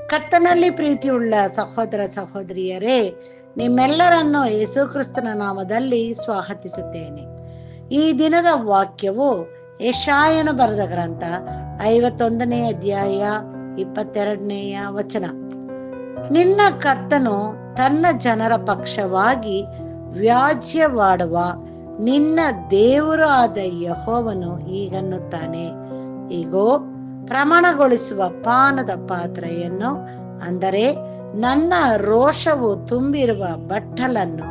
ಕರ್ತನಲ್ಲಿ ಪ್ರೀತಿಯುಳ್ಳ ಸಹೋದರ ಸಹೋದರಿಯರೇ, ನಿಮ್ಮೆಲ್ಲರನ್ನು ಯೇಸುಕ್ರಿಸ್ತನ ನಾಮದಲ್ಲಿ ಸ್ವಾಗತಿಸುತ್ತೇನೆ. ಈ ದಿನದ ವಾಕ್ಯವು ಯೆಶಾಯನು ಬರೆದ ಗ್ರಂಥ 51ನೇ ಅಧ್ಯಾಯ 22ನೇಯ ವಚನ. ನಿನ್ನ ಕರ್ತನು ತನ್ನ ಜನರ ಪಕ್ಷವಾಗಿ ವ್ಯಾಜ್ಯವಾಡುವ ನಿನ್ನ ದೇವರು ಆದ ಯೆಹೋವನು ಹೀಗನ್ನುತ್ತಾನೆ, ಈಗೋ ಪ್ರಮಾಣಗೊಳಿಸುವ ಪಾನದ ಪಾತ್ರೆಯನ್ನು, ಅಂದರೆ ನನ್ನ ರೋಷವು ತುಂಬಿರುವ ಬಟ್ಟಲನ್ನು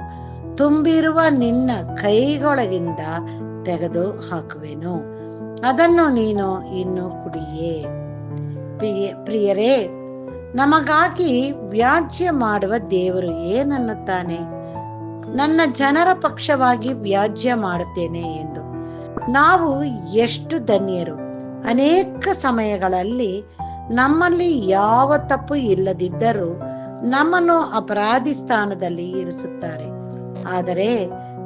ತುಂಬಿರುವ ನಿನ್ನ ಕೈಗೊಳಗಿಂದ ತೆಗೆದು ಹಾಕುವೆನು, ಅದನ್ನು ನೀನು ಇನ್ನು ಕುಡಿಯೇ. ಪ್ರಿಯರೇ, ನಮಗಾಗಿ ವ್ಯಾಜ್ಯ ಮಾಡುವ ದೇವರು ಏನನ್ನುತ್ತಾನೆ? ನನ್ನ ಜನರ ಪಕ್ಷವಾಗಿ ವ್ಯಾಜ್ಯ ಮಾಡುತ್ತೇನೆ ಎಂದು. ನಾವು ಎಷ್ಟು ಧನ್ಯರು! ಅನೇಕ ಸಮಯಗಳಲ್ಲಿ ನಮ್ಮಲ್ಲಿ ಯಾವ ತಪ್ಪು ಇಲ್ಲದಿದ್ದರೂ ನಮ್ಮನ್ನು ಅಪರಾಧಿ ಸ್ಥಾನದಲ್ಲಿ ಇರಿಸುತ್ತಾರೆ. ಆದರೆ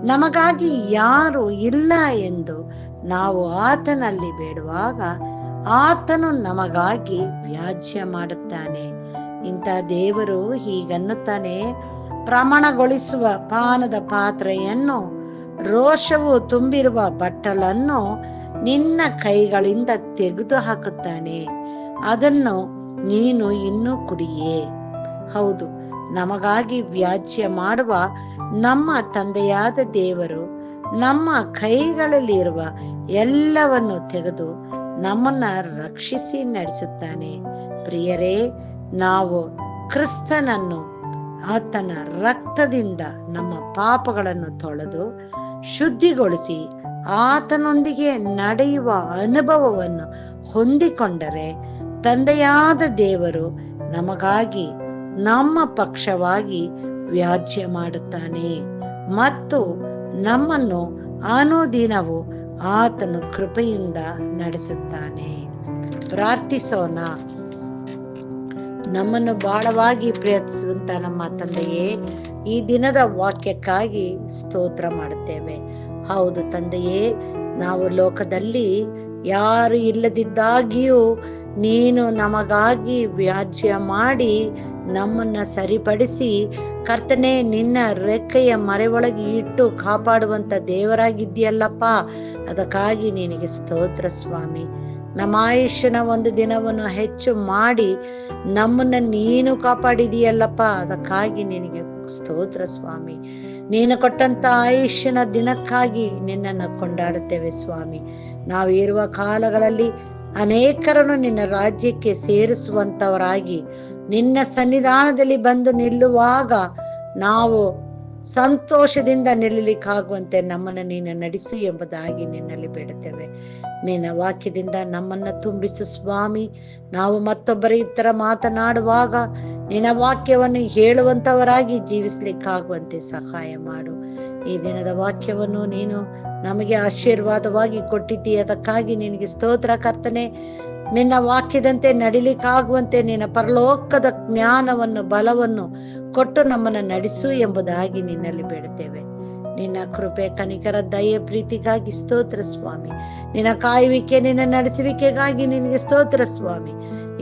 ನಮಗಾಗಿ ಯಾರು ಇಲ್ಲ ಎಂದು ನಾವು ಆತನಲ್ಲಿ ಬೇಡುವಾಗ ಆತನು ನಮಗಾಗಿ ವ್ಯಾಜ್ಯ ಮಾಡುತ್ತಾನೆ. ಇಂಥ ದೇವರು ಹೀಗನ್ನುತ್ತಾನೆ, ಪ್ರಮಾಣಗೊಳಿಸುವ ಪಾನದ ಪಾತ್ರೆಯನ್ನು, ರೋಷವು ತುಂಬಿರುವ ಬಟ್ಟಲನ್ನು ನಿನ್ನ ಕೈಗಳಿಂದ ತೆಗೆದು ಹಾಕುತ್ತಾನೆ, ಅದನ್ನು ನೀನು ಇನ್ನೂ ಕುಡಿಯೇ. ಹೌದು, ನಮಗಾಗಿ ವ್ಯಾಜ್ಯ ಮಾಡುವ ನಮ್ಮ ತಂದೆಯಾದ ದೇವರು ನಮ್ಮ ಕೈಗಳಲ್ಲಿರುವ ಎಲ್ಲವನ್ನು ತೆಗೆದು ನಮ್ಮನ್ನ ರಕ್ಷಿಸಿ ನಡೆಸುತ್ತಾನೆ. ಪ್ರಿಯರೇ, ನಾವು ಕ್ರಿಸ್ತನನ್ನು ಆತನ ರಕ್ತದಿಂದ ನಮ್ಮ ಪಾಪಗಳನ್ನು ತೊಳೆದು ಶುದ್ಧಿಗೊಳಿಸಿ ಆತನೊಂದಿಗೆ ನಡೆಯುವ ಅನುಭವವನ್ನು ಹೊಂದಿಕೊಂಡರೆ ತಂದೆಯಾದ ದೇವರು ನಮಗಾಗಿ ನಮ್ಮ ಪಕ್ಷವಾಗಿ ವ್ಯಾಜ್ಯ ಮಾಡುತ್ತಾನೆ ಮತ್ತು ನಮ್ಮನ್ನು ಅನುದಿನವೂ ಆತನು ಕೃಪೆಯಿಂದ ನಡೆಸುತ್ತಾನೆ. ಪ್ರಾರ್ಥಿಸೋಣ. ನಮ್ಮನ್ನು ಬಹಳವಾಗಿ ಪ್ರೀತಿಸುವಂತ ನಮ್ಮ ತಂದೆಯೇ, ಈ ದಿನದ ವಾಕ್ಯಕ್ಕಾಗಿ ಸ್ತೋತ್ರ ಮಾಡುತ್ತೇವೆ. ಹೌದು ತಂದೆಯೇ, ನಾವು ಲೋಕದಲ್ಲಿ ಯಾರು ಇಲ್ಲದಿದ್ದಾಗಿಯೂ ನೀನು ನಮಗಾಗಿ ವ್ಯಾಜ್ಯ ಮಾಡಿ ನಮ್ಮನ್ನ ಸರಿಪಡಿಸಿ ಕರ್ತನೆ ನಿನ್ನ ರೆಕ್ಕೆಯ ಮರೆಯೊಳಗೆ ಇಟ್ಟು ಕಾಪಾಡುವಂತ ದೇವರಾಗಿದ್ದೀಯಲ್ಲಪ್ಪ. ಅದಕ್ಕಾಗಿ ನಿನಗೆ ಸ್ತೋತ್ರ ಸ್ವಾಮಿ. ನಮ್ಮ ಆಯುಷ್ಯನ ಒಂದು ದಿನವನ್ನು ಹೆಚ್ಚು ಮಾಡಿ ನಮ್ಮನ್ನ ನೀನು ಕಾಪಾಡಿದೀಯಲ್ಲಪ್ಪ. ಅದಕ್ಕಾಗಿ ನಿನಗೆ ಸ್ತೋತ್ರ ಸ್ವಾಮಿ. ನೀನು ಕೊಟ್ಟಂತ ಆಯುಷ್ಯನ ದಿನಕ್ಕಾಗಿ ನಿನ್ನನ್ನು ಕೊಂಡಾಡುತ್ತೇವೆ ಸ್ವಾಮಿ. ನಾವು ಇರುವ ಕಾಲಗಳಲ್ಲಿ ಅನೇಕರನ್ನು ನಿನ್ನ ರಾಜ್ಯಕ್ಕೆ ಸೇರಿಸುವಂತವರಾಗಿ ನಿನ್ನ ಸನ್ನಿಧಾನದಲ್ಲಿ ಬಂದು ನಿಲ್ಲುವಾಗ ನಾವು ಸಂತೋಷದಿಂದ ನಿಲ್ಲಲಿಕ್ಕಾಗುವಂತೆ ನಮ್ಮನ್ನು ನೀನು ನಡೆಸು ಎಂಬುದಾಗಿ ನಿನ್ನಲ್ಲಿ ಬೇಡುತ್ತೇವೆ. ನಿನ್ನ ವಾಕ್ಯದಿಂದ ನಮ್ಮನ್ನು ತುಂಬಿಸು ಸ್ವಾಮಿ. ನಾವು ಮತ್ತೊಬ್ಬರ ಇತರ ಮಾತನಾಡುವಾಗ ನಿನ್ನ ವಾಕ್ಯವನ್ನು ಹೇಳುವಂತವರಾಗಿ ಜೀವಿಸ್ಲಿಕ್ಕಾಗುವಂತೆ ಸಹಾಯ ಮಾಡು. ಈ ದಿನದ ವಾಕ್ಯವನ್ನು ನೀನು ನಮಗೆ ಆಶೀರ್ವಾದವಾಗಿ ಕೊಟ್ಟಿದ್ದೀ. ಅದಕ್ಕಾಗಿ ನಿನಗೆ ಸ್ತೋತ್ರ ಕರ್ತನೆ. ನಿನ್ನ ವಾಕ್ಯದಂತೆ ನಡಿಲಿಕ್ಕಾಗುವಂತೆ ನಿನ್ನ ಪರಲೋಕದ ಜ್ಞಾನವನ್ನು ಬಲವನ್ನು ಕೊಟ್ಟು ನಮ್ಮನ್ನು ನಡೆಸು ಎಂಬುದಾಗಿ ನಿನ್ನಲ್ಲಿ ಬೇಡುತ್ತೇವೆ. ನಿನ್ನ ಕೃಪೆ ಕನಿಕರ ದಯೆ ಪ್ರೀತಿಗಾಗಿ ಸ್ತೋತ್ರ ಸ್ವಾಮಿ. ನಿನ್ನ ಕಾಯುವಿಕೆ ನಿನ್ನ ನಡೆಸುವಿಕೆಗಾಗಿ ನಿನಗೆ ಸ್ತೋತ್ರ ಸ್ವಾಮಿ.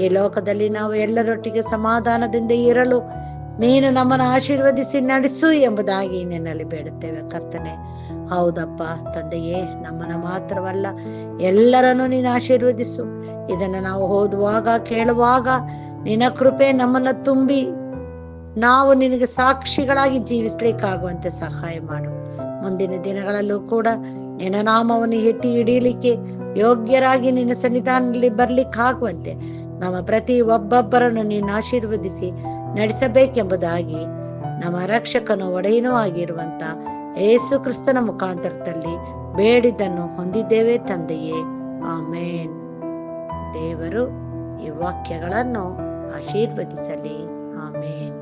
ಈ ಲೋಕದಲ್ಲಿ ನಾವು ಎಲ್ಲರೊಟ್ಟಿಗೆ ಸಮಾಧಾನದಿಂದ ಇರಲು ನೀನು ನಮ್ಮನ್ನು ಆಶೀರ್ವದಿಸಿ ನಡೆಸು ಎಂಬುದಾಗಿ ನಿನ್ನಲ್ಲಿ ಬೇಡುತ್ತೇವೆ ಕರ್ತನೆ. ಹೌದಪ್ಪ ತಂದೆಯೇ, ನಮ್ಮನ್ನು ಮಾತ್ರವಲ್ಲ ಎಲ್ಲರನ್ನು ನೀನು ಆಶೀರ್ವದಿಸು. ಇದನ್ನು ನಾವು ಓದುವಾಗ ಕೇಳುವಾಗ ನಿನ್ನ ಕೃಪೆ ನಮ್ಮನ್ನು ತುಂಬಿ ನಾವು ನಿನಗೆ ಸಾಕ್ಷಿಗಳಾಗಿ ಜೀವಿಸ್ಲಿಕ್ಕಾಗುವಂತೆ ಸಹಾಯ ಮಾಡು. ಮುಂದಿನ ದಿನಗಳಲ್ಲೂ ಕೂಡ ನಿನ್ನ ನಾಮವನ್ನು ಎತ್ತಿ ಹಿಡಿಯಲಿಕ್ಕೆ ಯೋಗ್ಯರಾಗಿ ನಿನ್ನ ಸನ್ನಿಧಾನದಲ್ಲಿ ಬರ್ಲಿಕ್ಕಾಗುವಂತೆ ನಮ್ಮ ಪ್ರತಿ ಒಬ್ಬೊಬ್ಬರನ್ನು ನೀನು ಆಶೀರ್ವದಿಸಿ ನಡೆಸಬೇಕೆಂಬುದಾಗಿ ನಮ್ಮ ರಕ್ಷಕನು ಒಡೆಯನೂ ಆಗಿರುವಂತ ಯೇಸು ಕ್ರಿಸ್ತನ ಮುಖಾಂತರದಲ್ಲಿ ಬೇಡಿದ್ದನ್ನು ಹೊಂದಿದ್ದೇವೆ ತಂದೆಯೇ, ಆಮೇನ್. ದೇವರು ಈ ವಾಕ್ಯಗಳನ್ನು ಆಶೀರ್ವದಿಸಲಿ. ಆಮೇನ್.